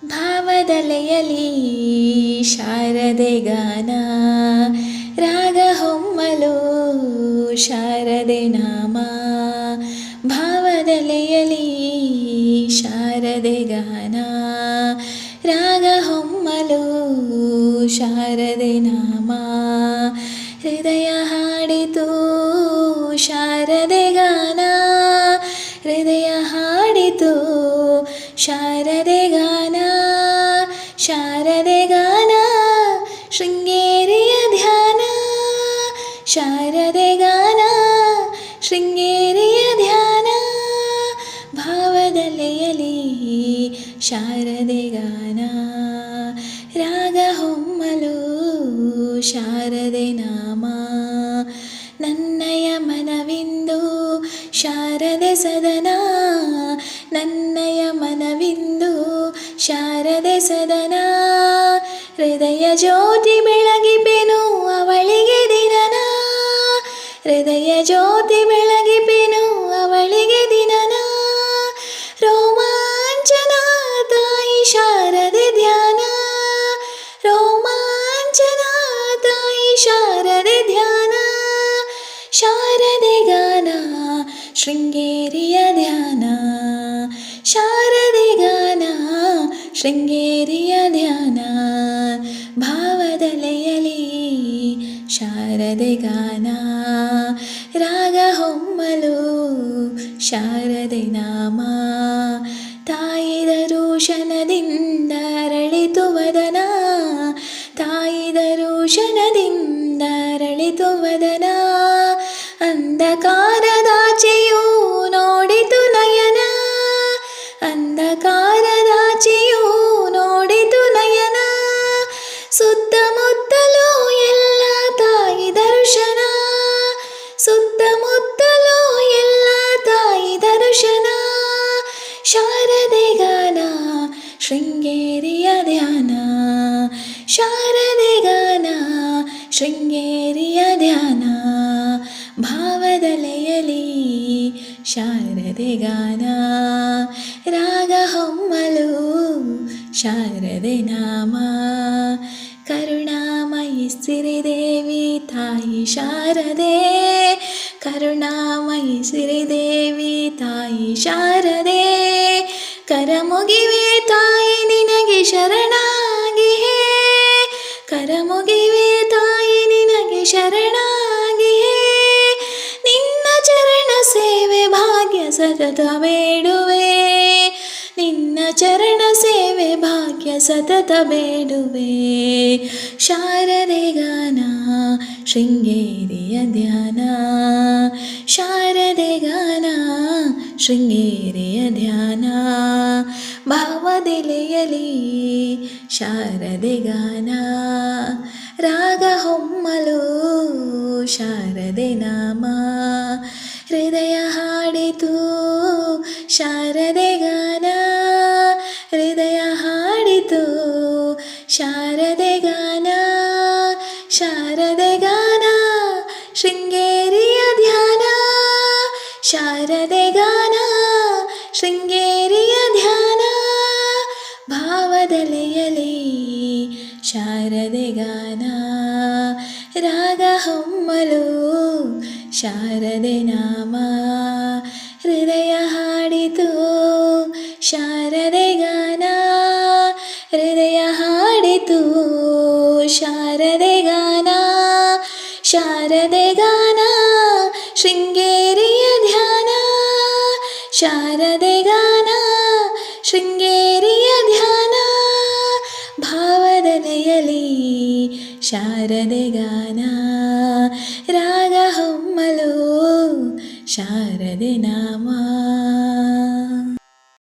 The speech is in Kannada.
ಭಾವದಲೆಯಲಿ ಶಾರದೆ ಗಾನ, ರಾಗ ಹೊಮ್ಮಲು ಶಾರದೆ ನಾಮ. ಭಾವದಲೆಯಲಿ ಶಾರದೆ ಗಾನ, ರಾಗ ಹೊಮ್ಮಲು ಶಾರದೆ ನಾಮ. ಹೃದಯ ಹಾಡಿತು ಶಾರದೆ ಗಾನ, ಹೃದಯ ಹಾಡಿತು ಶಾರದೆ ಗಾನ. ಶಾರದೆ ಗಾನ ಶೃಂಗೇರಿಯ ಧ್ಯಾನ, ಶಾರದೆ ಗಾನ ಶೃಂಗೇರಿಯ ಧ್ಯಾನ. ಭಾವದಲೆಯಲಿ ಶಾರದೆ ಗಾನ, ರಾಗ ಹೊಮ್ಮಲು ಶಾರದೆ ನಾಮ. ನನ್ನಯ ಮನವಿಂದು ಶಾರದೆ ಸದನ, ನನ್ನಯ ಮನವಿಂದು ಶಾರದೆ ಸದನ. ಹೃದಯ ಜ್ಯೋತಿ ಬೆಳಗಿಪೆನು ಅವಳಿಗೆ ದಿನನ, ಹೃದಯ ಜ್ಯೋತಿ ಬೆಳಗಿಪೆನು ಅವಳಿಗೆ ದಿನನ. ರೋಮಾಂಚನ ತಾಯಿ ಶಾರದೆ ಧ್ಯಾನ, ರೋಮಾಂಚನ ತಾಯಿ ಶಾರದೆ ಧ್ಯಾನ. ಶಾರದೆ ಗಾನ ಶೃಂಗೇರಿಯ ಧ್ಯಾನ, ಶಾರದೆ ಗಾನ ಶೃಂಗೇರಿಯ ಧ್ಯಾನ. ಭಾವದಲೆಯಲಿ ಶಾರದೆ ಗಾನ, ರಾಗ ಹೊಮ್ಮಲು ಶಾರದೆ ನಾಮ. ತಾಯಿ ದರುಶನದಿಂದ ಅರಳಿತು ವದನ, ತಾಯಿ ದರುಶನದಿಂದ ಅರಳಿತು ವದನ. ಅಂಧಕಾರದಾಚೆಯೂ ನೋಡಿತು ನಯನ, ಅಂಧಕಾರದಾಚೆಯೂ ನೋಡಿತು ನಯನ. ಸುತ್ತಮುತ್ತಲೂ ಎಲ್ಲ ತಾಯಿ ದರ್ಶನ, ಸುತ್ತಮುತ್ತಲೂ ಎಲ್ಲ ತಾಯಿ ದರ್ಶನ. ಶಾರದೆ ಗಾನ ಶೃಂಗೇರಿಯ ಧ್ಯಾನ, ಶಾರದೆ ಗಾನ ಶೃಂಗೇರಿಯ ಧ್ಯಾನ. ಭಾವದಲೆಯಲಿ ಶಾರದೆ ಗಾನ, ರಾಗ ಹೊಮ್ಮಲು ಶಾರದೆ ನಾಮ. ಕರುಣಾಮಯಿ ಸಿರಿದೇವಿ ತಾಯಿ ಶಾರದೆ, ಕರುಣಾಮಯಿ ಸಿರಿದೇವಿ ತಾಯಿ ಶಾರದೆ. ಕರಮುಗಿವೆ ತಾಯಿ ನಿನಗೆ ಶರಣಾಗಿಯೇ, ಕರಮುಗಿವೆ ತಾಯಿ ನಿನಗೆ ಶರಣಾಗಿಯೇ. ನಿನ್ನ ಚರಣ ಸೇವೆ ಭಾಗ್ಯ ಸತತ ಬೇಡುವೆ, ನಿನ್ನ ಚರಣ ಸೇವೆ ಭಾಗ್ಯ ಸತತ ಬೇಡುವೆ. ಶಾರದೆ ಗಾನ ಶೃಂಗೇರಿಯ ಧ್ಯಾನ, ಶಾರದೆ ಗಾನ ಶೃಂಗೇರಿಯ ಧ್ಯಾನ. ಭಾವದೆಲೆಯಲಿ ಶಾರದೆ ಗಾನ, ರಾಗ ಹೊಮ್ಮಲು ಶಾರದೆ ನಾಮ. ಹೃದಯ ಹಾಡಿತು ಶಾರದೆ ಗಾನ, ಹೃದಯ ಹಾಡಿತು ಶಾರದೆ ಗಾನ. ಶಾರದೆ ಗಾನ ಶೃಂಗೇರಿಯ ಧ್ಯಾನ, ಶಾರದೆ ಗಾನ ಶೃಂಗೇರಿಯ ಧ್ಯಾನ. ಭಾವದಲೆಯಲಿ ಶಾರದೆ ಗಾನ, ರಾಗ ಹೊಮ್ಮಲು ಶಾರದೆ ನಾಮ. ಹೃದಯ ಹಾಡಿತು ಶಾರದೆ ಗಾನ, ಹೃದಯ ಹಾಡಿತು ಶಾರದೆ ಗಾನ. ಶಾರದೆ ಗಾನ ಶೃಂಗೇರಿಯ ಧ್ಯಾನ, ಶಾರದೆ ಗಾನ ಶೃಂಗೇರಿಯ ಧ್ಯಾನ. ಭಾವದಲೆಯಲಿ ಶಾರದೆ ಗಾನ, ರಾಗ ಹೊಮ್ಮಲು ಶಾರದೆ ನಾಮ.